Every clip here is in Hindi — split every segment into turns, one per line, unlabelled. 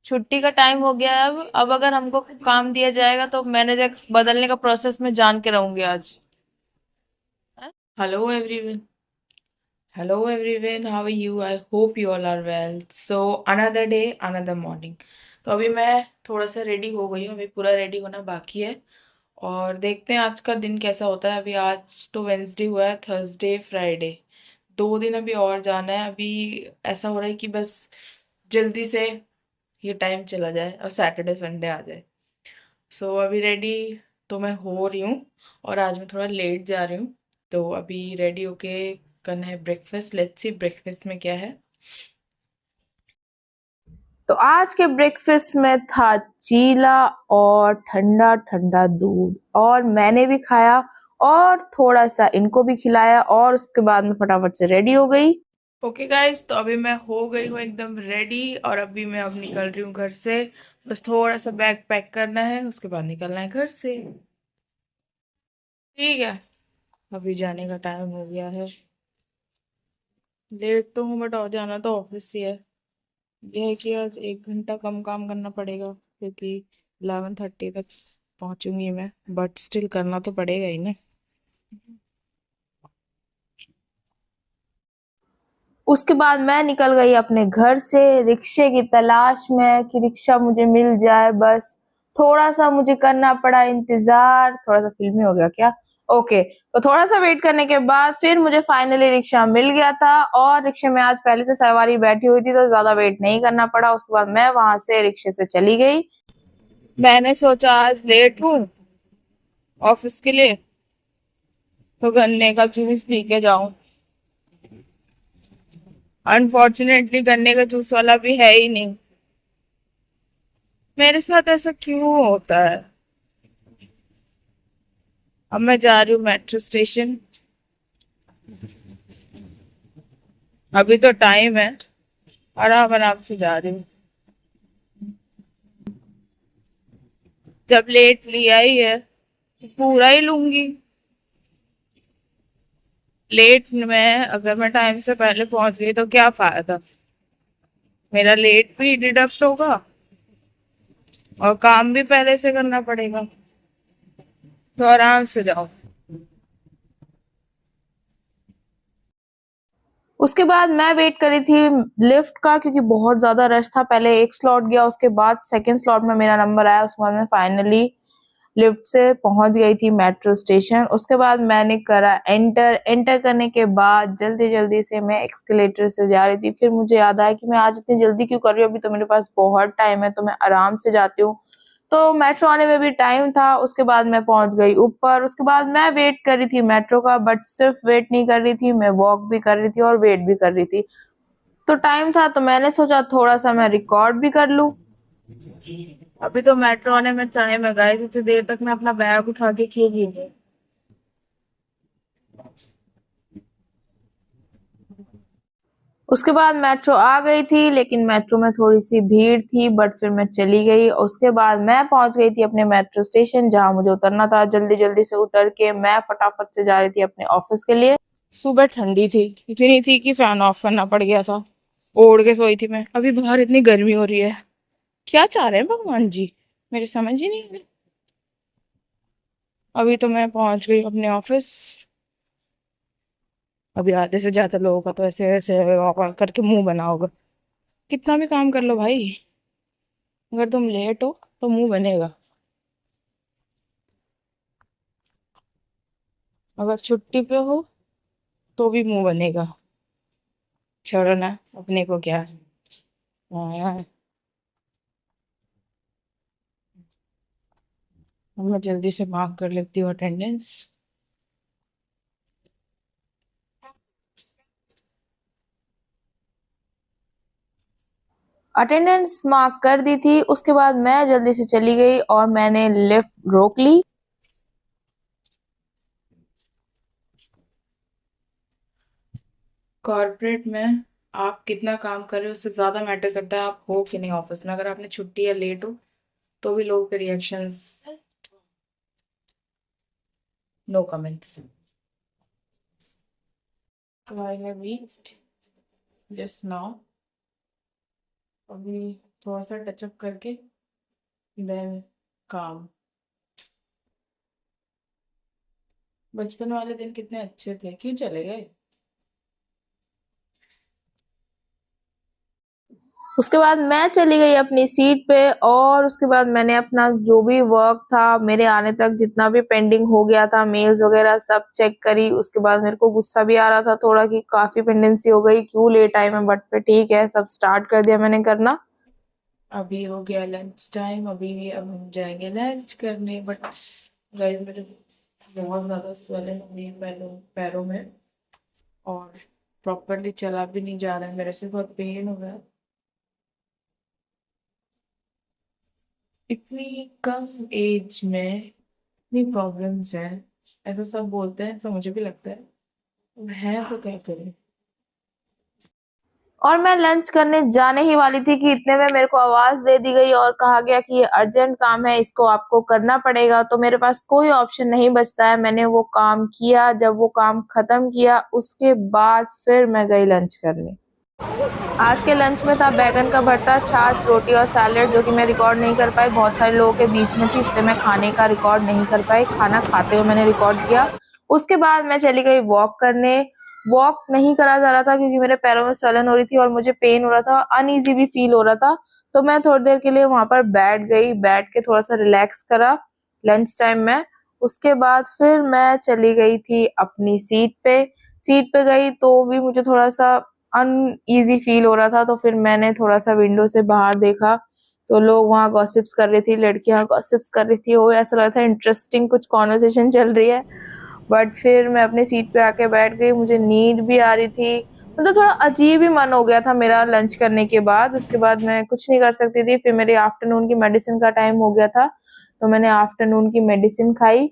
छुट्टी का टाइम हो गया है अब अगर हमको काम दिया जाएगा तो मैनेजर बदलने का प्रोसेस में जान के रहूंगी आज। Hello everyone. Hello everyone, how are you? I hope you all are well. So another day, another morning. तो अभी मैं थोड़ा सा रेडी हो गई हूँ, अभी पूरा रेडी होना बाकी है। और देखते हैं आज का दिन कैसा होता है। अभी आज तो वेंसडे हुआ है, थर्सडे फ्राइडे 2 दिन अभी और जाना है। अभी ऐसा हो रहा है कि बस जल्दी से ये टाइम चला जाए और सैटरडे संडे आ जाए। सो अभी रेडी तो मैं हो रही हूँ, और आज मैं थोड़ा लेट जा रही हूँ। तो अभी रेडी होके करना है ब्रेकफास्ट। लेट्स सी ब्रेकफास्ट में क्या है। तो आज के ब्रेकफास्ट में था चीला और ठंडा ठंडा दूध, और मैंने भी खाया और थोड़ा सा इनको भी खिलाया, और उसके बाद मैं फटाफट से रेडी हो गई। ओके गाइस, तो अभी मैं हो गई हूँ एकदम रेडी, और अभी मैं अब निकल रही हूँ घर से। बस थोड़ा सा बैग पैक करना है, उसके बाद निकलना है घर से। ठीक है, अभी जाने का टाइम हो गया है। लेट तो हूँ बट और जाना तो ऑफिस ही है। ये है कि आज 1 घंटा कम काम करना पड़ेगा, क्योंकि 11:30 तक पहुंचूंगी मैं, बट स्टिल करना तो पड़ेगा ही ना। उसके बाद मैं निकल गई अपने घर से रिक्शे की तलाश में कि रिक्शा मुझे मिल जाए। बस थोड़ा सा मुझे करना पड़ा इंतजार। थोड़ा सा फिल्मी हो गया क्या? ओके, तो थोड़ा सा वेट करने के बाद फिर मुझे फाइनली रिक्शा मिल गया था, और रिक्शे में आज पहले से सवारी बैठी हुई थी तो ज्यादा वेट नहीं करना पड़ा। उसके बाद मैं वहां से रिक्शे से चली गई। मैंने सोचा आज लेट हूँ ऑफिस के लिए, तो गन्ने का जूस पी के जाऊं। अनफॉर्चुनेटली गन्ने का जूस वाला भी है ही नहीं। मेरे साथ ऐसा क्यों होता है? अब मैं जा रही हूँ मेट्रो स्टेशन। अभी तो टाइम है, आराम आराम से जा रही हूँ। जब लेट लिया ही है तो पूरा ही लूंगी। लेट में अगर मैं टाइम से पहले पहुंच गई तो क्या फायदा? मेरा लेट भी डिडक्ट होगा और काम भी पहले से करना पड़ेगा। तो आराम से जाओ। उसके बाद मैं वेट करी थी लिफ्ट का, क्योंकि बहुत ज्यादा रश था। पहले एक स्लॉट गया, उसके बाद सेकंड स्लॉट में मेरा नंबर आया। उसके बाद मैं फाइनली लिफ्ट से पहुंच गई थी मेट्रो स्टेशन। उसके बाद मैंने करा एंटर। एंटर करने के बाद जल्दी जल्दी से मैं एक्सकेलेटर से जा रही थी। फिर मुझे याद आया कि मैं आज इतनी जल्दी क्यों कर रही हूँ, अभी तो मेरे पास बहुत टाइम है, तो मैं आराम से जाती हूँ। तो मेट्रो आने में भी टाइम था। उसके बाद मैं पहुंच गई ऊपर। उसके बाद मैं वेट कर रही थी मेट्रो का, बट सिर्फ वेट नहीं कर रही थी, मैं वॉक भी कर रही थी और वेट भी कर रही थी। तो टाइम था तो मैंने सोचा थोड़ा सा मैं रिकॉर्ड भी कर लूं। अभी तो मेट्रो आने में टाइम है गाइस, इतनी देर तक मैं अपना बैग उठा के क्यों गई? उसके बाद मेट्रो आ गई थी, लेकिन मेट्रो में थोड़ी सी भीड़ थी, बट फिर मैं चली गई। उसके बाद मैं पहुंच गई थी अपने मेट्रो स्टेशन जहां मुझे उतरना था। जल्दी जल्दी से उतर के मैं फटाफट से जा रही थी अपने ऑफिस के लिए। सुबह ठंडी थी, इतनी थी कि फैन ऑफ करना पड़ गया था। ओढ़ के सोई थी मैं। अभी बाहर इतनी गर्मी हो रही है। क्या चाह रहे हैं भगवान जी, मेरी समझ ही नहीं आ रही। अभी तो मैं पहुंच गई अपने ऑफिस। अभी आधे से ज्यादा लोगों का तो ऐसे ऐसे करके मुंह बना होगा। कितना भी काम कर लो भाई, अगर तुम लेट हो तो मुंह बनेगा। अगर छुट्टी पे हो तो भी मुंह बनेगा। छोड़ो ना, अपने को क्या। हाँ, अब मैं जल्दी से मार्क कर लेती हूँ अटेंडेंस। अटेंडेंस मार्क कर दी थी। उसके बाद मैं जल्दी से चली गई और मैंने लिफ्ट रोक ली। कॉर्पोरेट में आप कितना काम कर रहे हो उससे ज्यादा मैटर करता है आप हो कि नहीं ऑफिस में। अगर आपने छुट्टी या लेट हो तो भी लोगों के reactions, no comments. So I have reached just now. अभी थोड़ा सा टचअप करके देन काम। बचपन वाले दिन कितने अच्छे थे, क्यों चले गए? उसके बाद मैं चली गई अपनी सीट पे और उसके बाद मैंने अपना जो भी वर्क था मेरे आने तक जितना भी पेंडिंग हो गया था, मेल्स वगैरह सब चेक करी। उसके बाद मेरे को गुस्सा भी आ रहा था थोड़ा कि काफी पेंडेंसी हो गई, क्यों लेट आई मैं, बट फिर ठीक है, सब स्टार्ट कर दिया मैंने करना। अभी हो गया लंच टाइम, अब हम जाएंगे लंच करने। बट गाइस मेरे बहुत ज्यादा स्वेलिंग हुई है पैरों में, और प्रॉपरली चला भी नहीं जा रहा है, मेरे से बहुत पेन हो रहा है। इतनी कम एज में इतनी प्रॉब्लम्स हैं, ऐसा सब बोलते हैं, ऐसा मुझे भी लगता है तो क्या करें। और मैं लंच करने जाने ही वाली थी कि इतने में मेरे को आवाज दे दी गई और कहा गया कि ये अर्जेंट काम है, इसको आपको करना पड़ेगा। तो मेरे पास कोई ऑप्शन नहीं बचता है, मैंने वो काम किया। जब वो काम खत्म किया उसके बाद फिर मैं गई लंच करने। आज के लंच में था बैगन का भरता, छाछ, रोटी और सैलेड, जो कि मैं रिकॉर्ड नहीं कर पाई, बहुत सारे लोगों के बीच में थी इसलिए मैं खाने का रिकॉर्ड नहीं कर पाई। खाना खाते हुए मैंने रिकॉर्ड किया। उसके बाद मैं चली गई वॉक करने। वॉक नहीं करा जा रहा था क्योंकि मेरे पैरों में सलन हो रही थी और मुझे पेन हो रहा था, अनईजी भी फील हो रहा था। तो मैं थोड़ी देर के लिए वहां पर बैठ गई, बैठ के थोड़ा सा रिलैक्स करा लंच टाइम में। उसके बाद फिर मैं चली गई थी अपनी सीट पे। सीट पे गई तो भी मुझे थोड़ा सा अनईजी फील हो रहा था, तो फिर मैंने थोड़ा सा विंडो से बाहर देखा तो लोग वहां गॉसिप्स कर रही थी, लड़कियां गॉसिप्स कर रही थी, वो ऐसा लग रहा था इंटरेस्टिंग कुछ कॉन्वर्सेशन चल रही है। बट फिर मैं अपनी सीट पे आके बैठ गई, मुझे नींद भी आ रही थी। मतलब थोड़ा अजीब ही मन हो गया था मेरा लंच करने के बाद। उसके बाद मैं कुछ नहीं कर सकती थी, फिर मेरी आफ्टरनून की मेडिसिन का टाइम हो गया था, तो मैंने आफ्टरनून की मेडिसिन खाई।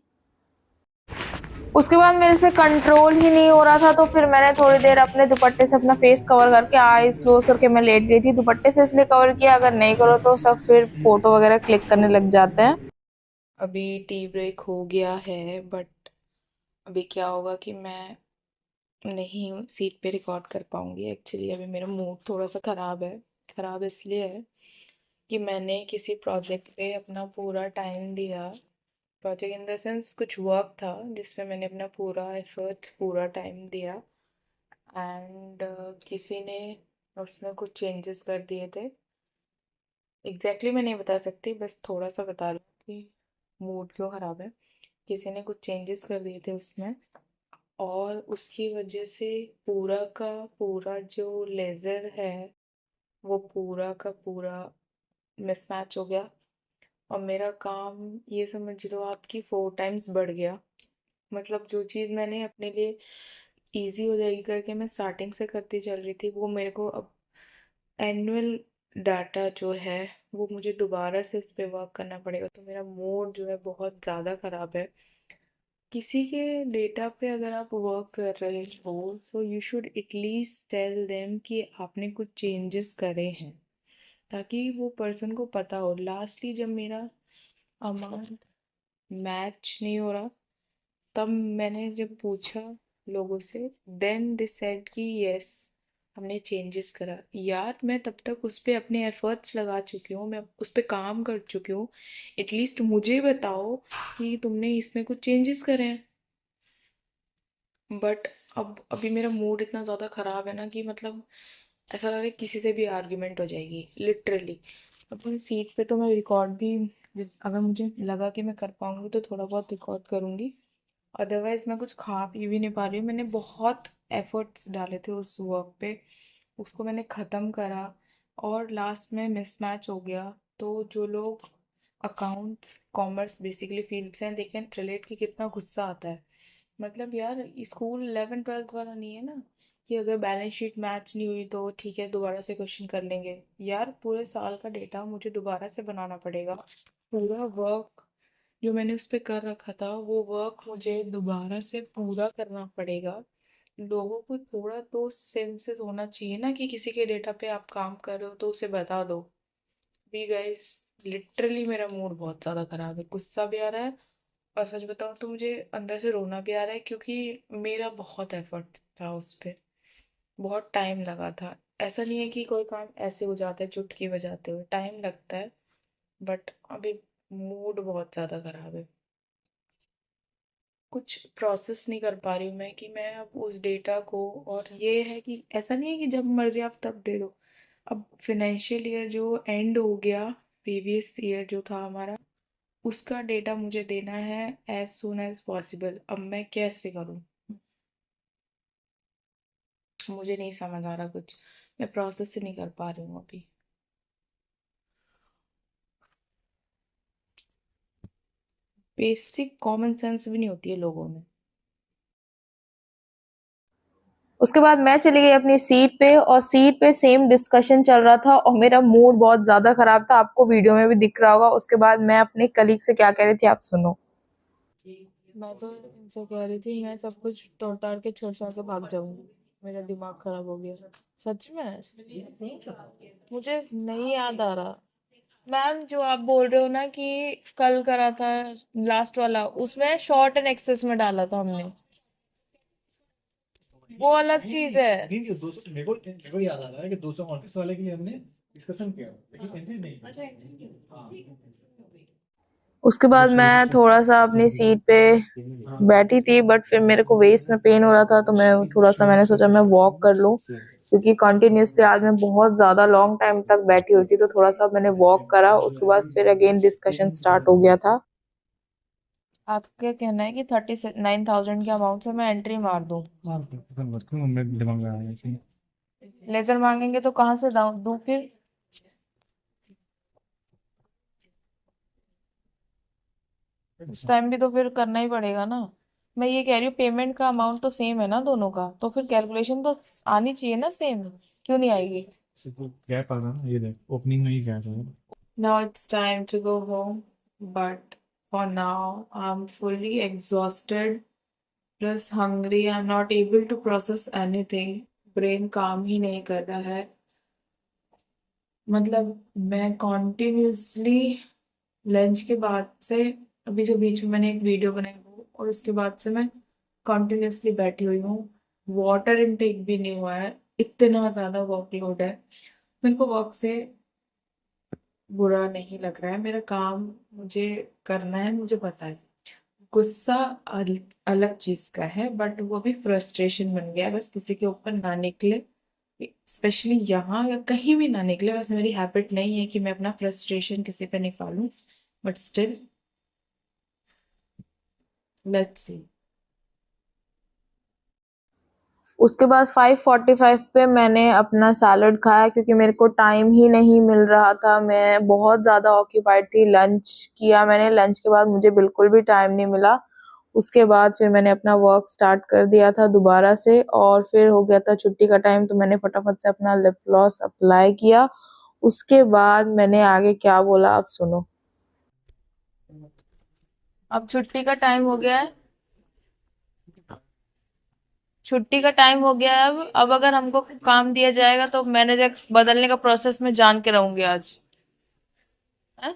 उसके बाद मेरे से कंट्रोल ही नहीं हो रहा था, तो फिर मैंने थोड़ी देर अपने दुपट्टे से अपना फेस कवर करके आईज क्लोज करके मैं लेट गई थी। दुपट्टे से इसलिए कवर किया, अगर नहीं करो तो सब फिर फोटो वगैरह क्लिक करने लग जाते हैं। अभी टी ब्रेक हो गया है, बट अभी क्या होगा कि मैं नहीं सीट पे रिकॉर्ड कर पाऊंगी। एक्चुअली अभी मेरा मूड थोड़ा सा खराब है। खराब इसलिए है कि मैंने किसी प्रोजेक्ट पे अपना पूरा टाइम दिया। प्रोजेक्ट इन द सेंस कुछ वर्क था जिसमें मैंने अपना पूरा एफर्ट, पूरा टाइम दिया, एंड किसी ने उसमें कुछ चेंजेस कर दिए थे। एग्जैक्टली मैं नहीं बता सकती, बस थोड़ा सा बता रही हूँ कि मूड क्यों ख़राब है। किसी ने कुछ चेंजेस कर दिए थे उसमें, और उसकी वजह से पूरा का पूरा जो लेज़र है वो पूरा का पूरा मिसमैच हो गया। और मेरा काम, ये समझ लो आपकी 4 टाइम्स बढ़ गया। मतलब जो चीज़ मैंने अपने लिए इजी हो जाएगी करके मैं स्टार्टिंग से करती चल रही थी, वो मेरे को अब एनुअल डाटा जो है वो मुझे दोबारा से उस पर वर्क करना पड़ेगा। तो मेरा मूड जो है बहुत ज़्यादा ख़राब है। किसी के डेटा पे अगर आप वर्क कर रहे हो, so you should at least tell them कि आपने कुछ चेंजेस करे हैं, ताकि वो पर्सन को पता हो। लास्टली जब मेरा अमाउंट मैच नहीं हो रहा, तब मैंने जब पूछा लोगों से, देन दे सेड कि यस हमने चेंजेस करा। यार मैं तब तक उस पे अपने एफर्ट्स लगा चुकी हूँ, मैं उस पे काम कर चुकी हूँ। एटलीस्ट मुझे बताओ कि तुमने इसमें कुछ चेंजेस करे हैं। बट अब अभी मेरा मूड इतना ज़्यादा ख़राब है ना कि मतलब ऐसा लग रहा है किसी से भी आर्ग्यूमेंट हो जाएगी लिटरली। अपनी सीट पे तो मैं रिकॉर्ड भी, अगर मुझे लगा कि मैं कर पाऊंगी तो थोड़ा बहुत रिकॉर्ड करूंगी, अदरवाइज मैं कुछ खा पी भी नहीं पा रही हूँ। मैंने बहुत एफर्ट्स डाले थे उस वर्क पे, उसको मैंने ख़त्म करा और लास्ट में मिसमैच हो गया। तो जो लोग अकाउंट्स कॉमर्स बेसिकली फील्ड से हैं, दे कैन रिलेट कि कितना गुस्सा आता है। मतलब यार स्कूल 11th 12th वाला नहीं है ना कि अगर बैलेंस शीट मैच नहीं हुई तो ठीक है दोबारा से क्वेश्चन कर लेंगे। यार पूरे साल का डेटा मुझे दोबारा से बनाना पड़ेगा। पूरा वर्क जो मैंने उस पर कर रखा था वो वर्क मुझे दोबारा से पूरा करना पड़ेगा। लोगों को थोड़ा तो सेंसेस होना चाहिए ना कि किसी के डेटा पे आप काम कर रहे हो तो उसे बता दो। भी गाइस लिटरली मेरा मूड बहुत ज़्यादा ख़राब है, गुस्सा भी आ रहा है, और सच बताऊँ तो मुझे अंदर से रोना भी आ रहा है क्योंकि मेरा बहुत एफर्ट था उस पर, बहुत टाइम लगा था। ऐसा नहीं है कि कोई काम ऐसे हो जाता है चुटकी बजाते हुए, टाइम लगता है। बट अभी मूड बहुत ज़्यादा खराब है, कुछ प्रोसेस नहीं कर पा रही हूँ मैं कि मैं अब उस डेटा को, और ये है कि ऐसा नहीं है कि जब मर्जी आप तब दे दो। अब फाइनेंशियल ईयर जो एंड हो गया, प्रीवियस ईयर जो था हमारा, उसका डेटा मुझे देना है एज सुन एज पॉसिबल। अब मैं कैसे करूँ, मुझे नहीं समझ आ रहा कुछ, मैं प्रोसेस ही नहीं कर पा रही हूँ अभी। बेसिक कॉमन सेंस भी नहीं होती है लोगों में। उसके बाद मैं चली गई अपनी सीट पे, और सीट पे सेम डिस्कशन चल रहा था और मेरा मूड बहुत ज्यादा खराब था, आपको वीडियो में भी दिख रहा होगा। उसके बाद मैं अपने कलीग से क्या कह रही थी आप सुनो। मैं तो इनसे कह रही थी मैं सब कुछ तोड़ ताड़ के छोड़ छाड़ के भाग जाऊंगी, मेरा दिमाग खराब हो गया सच में। मुझे नहीं याद आ रहा। मैम जो आप बोल रहे हो ना कि कल करा था लास्ट वाला, उसमें शॉर्ट एंड एक्सेस में डाला था हमने, वो अलग चीज है।
नहीं नहीं 200 मेरे को याद आ रहा है कि 238 वाले के लिए हमने डिस्कशन किया लेकिन एंट्रीज नहीं की। हाँ
उसके बाद मैं थोड़ा सा अपनी सीट पे बैठी थी, बट फिर मेरे को वेस्ट में पेन हो रहा था, तो मैं थोड़ा सा मैंने सोचा मैं वॉक कर लूं, क्योंकि कंटिन्यूसली आज मैं बहुत ज्यादा लॉन्ग टाइम तक बैठी हुई थी, तो थोड़ा सा मैंने वॉक करा। उसके बाद फिर अगेन डिस्कशन स्टार्ट हो गया था। आपका कहना है कि 39,000 के अमाउंट से मैं एंट्री मार दूं?
हाँ मेरे दिमाग में आया ऐसे ही।
लेजर मांगेंगे तो कहाँ से दूं फिर? उस टाइम भी तो फिर करना ही पड़ेगा ना। मैं ये कह रही हूँ पेमेंट का अमाउंट तो सेम है ना दोनों का, तो फिर कैलकुलेशन तो आनी चाहिए ना सेम, क्यों नहीं आएगी?
तो गैप आ रहा ना ये देख ओपनिंग में ही गैप है।
Now it's time to go home, but for now I'm fully exhausted plus hungry. I'm not able to process anything. Brain काम ही नहीं कर रहा है। मतलब मैं कॉन्टिन्यूसली लंच के बाद से, अभी जो बीच में मैंने एक वीडियो बनाई वो, और उसके बाद से मैं कॉन्टिन्यूसली बैठी हुई हूँ। वाटर इनटेक भी नहीं हुआ है, इतना ज्यादा वर्कलोड है। मेरे को वर्क से बुरा नहीं लग रहा है, मेरा काम मुझे करना है, मुझे पता है। गुस्सा अलग चीज का है, बट वो भी फ्रस्ट्रेशन बन गया है, बस किसी के ऊपर ना निकले, स्पेशली यहाँ या कहीं भी ना निकले। बस मेरी हैबिट नहीं है कि मैं अपना फ्रस्ट्रेशन किसी पे निकालूं, बट स्टिल लेट्स सी। उसके बाद 5:45 पे मैंने अपना सैलड खाया, क्योंकि मेरे को टाइम ही नहीं मिल रहा था, मैं बहुत ज़्यादा ऑक्यूपाइड थी। लंच किया मैंने, लंच के बाद मुझे बिल्कुल भी टाइम नहीं मिला। उसके बाद फिर मैंने अपना वर्क स्टार्ट कर दिया था दोबारा से, और फिर हो गया था छुट्टी का टाइम, तो मैंने फटाफट से अपना लिप ग्लॉस अप्लाई किया। उसके बाद मैंने आगे क्या बोला आप सुनो। अब छुट्टी का टाइम हो गया है, छुट्टी का टाइम हो गया है। अब अगर हमको काम दिया जाएगा तो मैनेजर बदलने का प्रोसेस में जान के रहूंगी आज। हैं?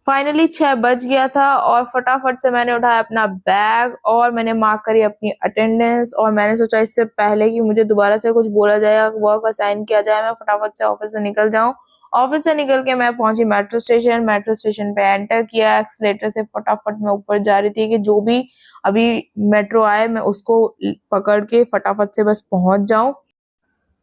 फाइनली 6 बज गया था, और फटाफट से मैंने उठाया अपना बैग और मैंने मार्क करी अपनी अटेंडेंस, और मैंने सोचा इससे पहले कि मुझे दोबारा से कुछ बोला जाए, वर्क असाइन किया जाए, मैं फटाफट से ऑफिस से निकल जाऊं। ऑफिस से निकल के मैं पहुंची मेट्रो स्टेशन, मेट्रो स्टेशन पे एंटर किया, एक्सीलेटर से फटाफट मैं ऊपर जा रही थी कि जो भी अभी मेट्रो आए मैं उसको पकड़ के फटाफट से बस पहुंच जाऊं।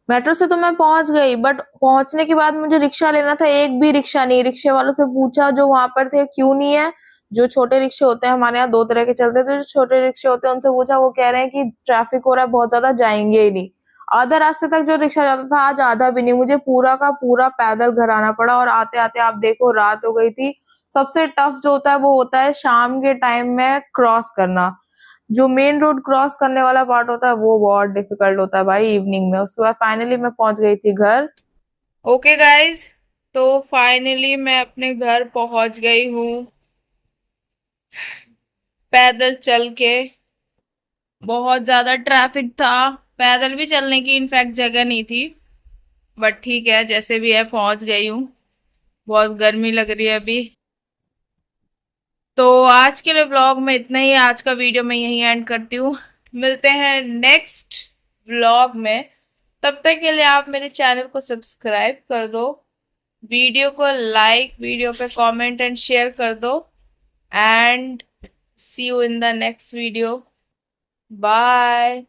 मेट्रो से तो मैं पहुंच गई, बट पहुंचने के बाद मुझे रिक्शा लेना था, एक भी रिक्शा नहीं। रिक्शे वालों से पूछा जो वहां पर थे क्यों नहीं है, जो छोटे रिक्शे होते हैं हमारे यहाँ 2 तरह के चलते थे, जो छोटे रिक्शे होते हैं उनसे पूछा, वो कह रहे हैं कि ट्रैफिक हो रहा है बहुत ज्यादा, जाएंगे ही नहीं। आधा रास्ते तक जो रिक्शा जाता था आज आधा भी नहीं, मुझे पूरा का पूरा पैदल घर आना पड़ा, और आते आते आप देखो रात हो गई थी। सबसे टफ जो होता है वो होता है शाम के टाइम में क्रॉस करना, जो मेन रोड क्रॉस करने वाला पार्ट होता है वो बहुत डिफिकल्ट होता है भाई इवनिंग में। उसके बाद फाइनली मैं पहुंच गई थी घर। ओके गाइज, तो फाइनली मैं अपने घर पहुंच गई हूँ पैदल चल के। बहुत ज्यादा ट्रैफिक था, पैदल भी चलने की इनफैक्ट जगह नहीं थी, बट ठीक है जैसे भी है पहुंच गई हूँ। बहुत गर्मी लग रही है अभी। तो आज के लिए व्लॉग में इतना ही। आज का वीडियो मैं यहीं एंड करती हूँ। मिलते हैं नेक्स्ट व्लॉग में। तब तक के लिए आप मेरे चैनल को सब्सक्राइब कर दो, वीडियो को लाइक, वीडियो पे कमेंट एंड शेयर कर दो। And see you in the next video. Bye.